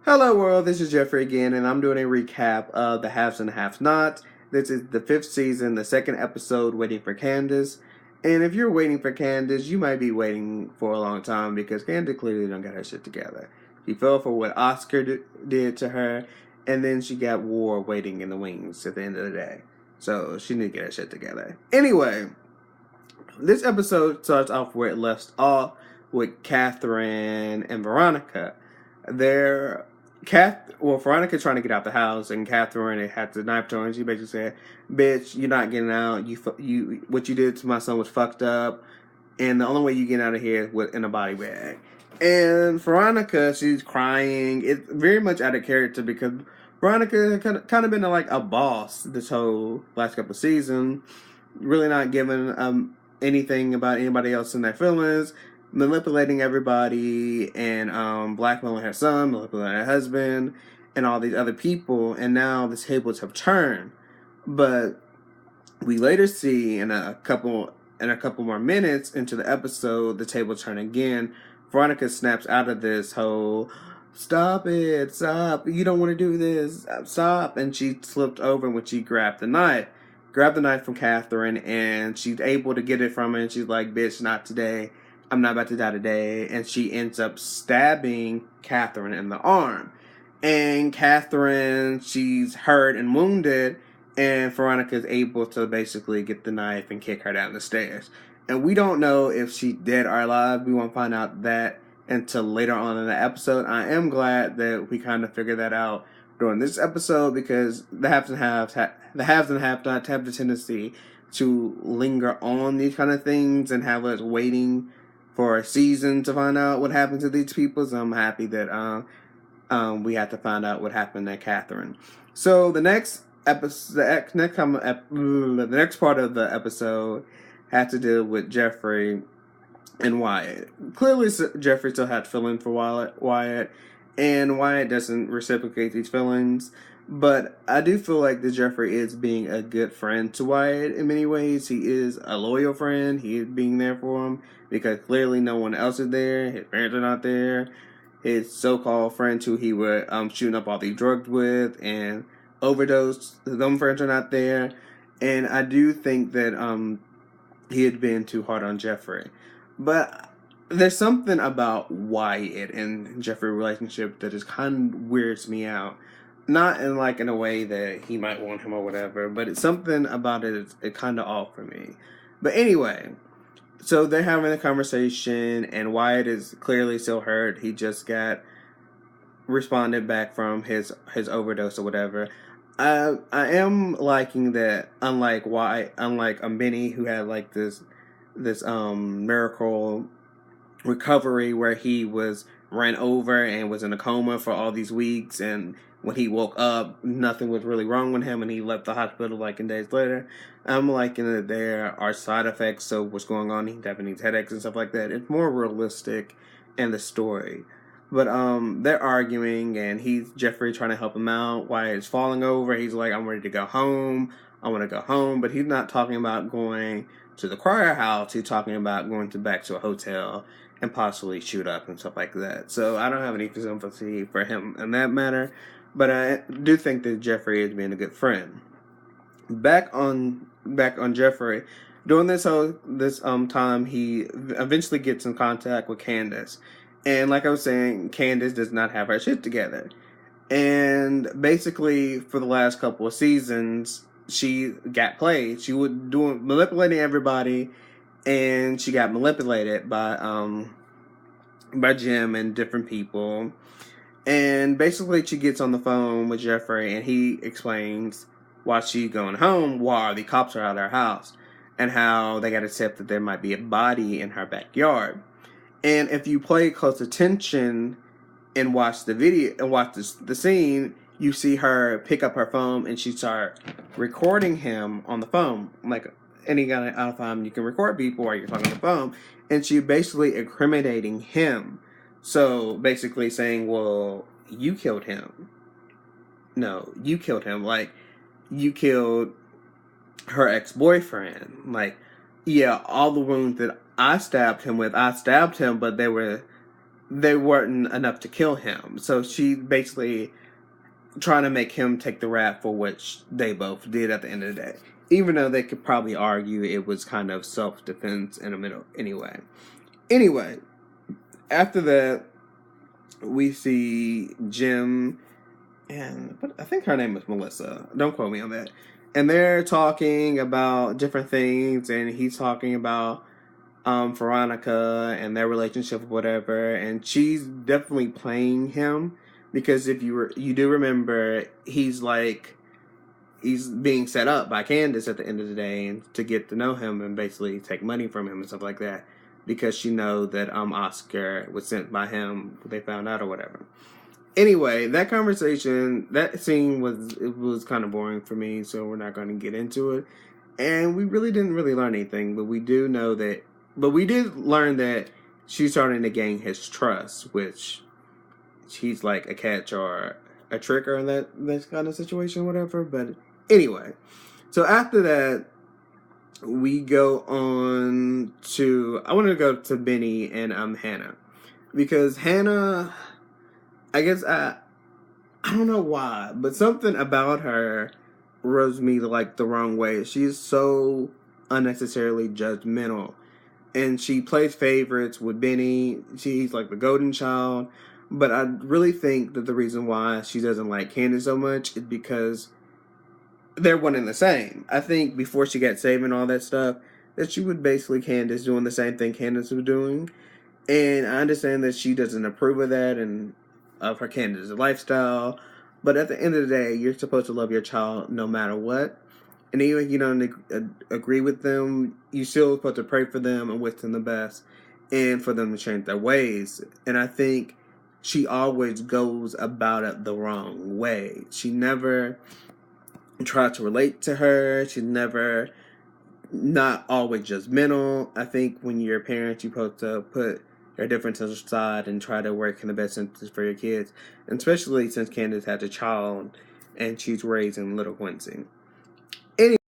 Hello world, this is Jeffrey again, and I'm doing a recap of The Haves and Have Nots. This is the 5th season, the 2nd episode, Waiting for Candace. And if you're waiting for Candace, you might be waiting for a long time because Candace clearly don't got her shit together. She fell for what Oscar did to her, and then she got war waiting in the wings at the end of the day. So she need to get her shit together. Anyway, this episode starts off where it left off with Catherine and Veronica. They're Veronica trying to get out the house, and Catherine had the knife to her, and she basically said, "Bitch, you're not getting out. What you did to my son was fucked up, and the only way you get out of here is in a body bag." And Veronica, she's crying. It's very much out of character because Veronica kind of been like a boss this whole last couple of seasons, really not giving anything about anybody else in their feelings, manipulating everybody, and blackmailing her son, manipulating her husband, and all these other people. And now the tables have turned. But we later see in a couple more minutes into the episode, the table turn again. Veronica snaps out of this whole "stop it, stop, you don't want to do this, stop," and she slipped over when she grabbed the knife from Catherine, and she's able to get it from her, and she's like, "Bitch, not today. I'm not about to die today." And she ends up stabbing Catherine in the arm. And Catherine, she's hurt and wounded, and Veronica is able to basically get the knife and kick her down the stairs. And we don't know if she's dead or alive. We won't find out that until later on in the episode. I am glad that we kind of figured that out during this episode, because the haves and have-nots have the tendency to linger on these kind of things and have us waiting for a season to find out what happened to these people. So I'm happy that we had to find out what happened to Catherine. So the next episode, the next part of the episode had to deal with Jeffrey and Wyatt. Clearly, Jeffrey still had feelings for Wyatt, and Wyatt doesn't reciprocate these feelings. But I do feel like that Jeffrey is being a good friend to Wyatt in many ways. He is a loyal friend. He is being there for him because clearly no one else is there. His parents are not there. His so-called friends who he would shooting up all these drugs with and overdose, them friends are not there. And I do think that he had been too hard on Jeffrey. But there's something about Wyatt and Jeffrey relationship that just kind of weirds me out. Not in a way that he might want him or whatever, but it's something about it kind of off for me. But anyway, so they're having a conversation, and Wyatt is clearly still hurt. He just got responded back from his overdose or whatever. I am liking that, unlike Benny, who had like this miracle recovery where he was ran over and was in a coma for all these weeks, and when he woke up, nothing was really wrong with him, and he left the hospital like days later. I'm liking that there are side effects of what's going on. He's having these headaches and stuff like that. It's more realistic in the story. But they're arguing, and Jeffrey trying to help him out. Wyatt is falling over. He's like, "I'm ready to go home. I want to go home." But he's not talking about going to the Crier house. He's talking about going back to a hotel and possibly shoot up and stuff like that. So I don't have any sympathy for him in that matter. But I do think that Jeffrey is being a good friend. Back on Jeffrey, during this time, he eventually gets in contact with Candace. And like I was saying, Candace does not have her shit together. And basically, for the last couple of seasons, she got played. She was manipulating everybody, and she got manipulated by Jim and different people. And basically, she gets on the phone with Jeffrey, and he explains why she's going home, why the cops are out of their house, and how they got to accept that there might be a body in her backyard. And if you pay close attention and watch the video and watch the scene, you see her pick up her phone and she start recording him on the phone. Like any kind of time you can record people while you're talking on the phone. And she basically incriminating him. So basically saying, "Well, you killed him. No, you killed him. Like, you killed her ex-boyfriend. Like, yeah, all the wounds that I stabbed him with, I stabbed him, but they were they weren't enough to kill him. So she basically trying to make him take the rap for what they both did at the end of the day. Even though they could probably argue it was kind of self-defense in the middle anyway. Anyway, after that, we see Jim and I think her name is Melissa. Don't quote me on that. And they're talking about different things, and he's talking about Veronica and their relationship or whatever, and she's definitely playing him because if you do remember, he's being set up by Candace at the end of the day, and to get to know him and basically take money from him and stuff like that, because she know that Oscar was sent by him. They found out or whatever. Anyway, that scene was kind of boring for me, so we're not going to get into it. And we really didn't learn anything, but we did learn that she's starting to gain his trust, which he's like a catch or a tricker in that kind of situation, whatever. But anyway, so after that, we go on to, I want to go to Benny and Hannah, because Hannah, I guess I don't know why, but something about her rubs me like the wrong way. She's so unnecessarily judgmental, and she plays favorites with Benny. She's like the golden child, but I really think that the reason why she doesn't like Candace so much is because they're one and the same. I think before she got saved and all that stuff, that she would basically Candace doing the same thing Candace was doing, and I understand that she doesn't approve of that and of her Candace's lifestyle. But at the end of the day, you're supposed to love your child no matter what. And even if you don't agree with them, you still supposed to pray for them and wish them the best and for them to change their ways. And I think she always goes about it the wrong way. She never tried to relate to her. She's never not always judgmental. I think when you're a parent, you're supposed to put your differences aside and try to work in the best interest for your kids, and especially since Candace has a child and she's raising little Quincy. Anyway,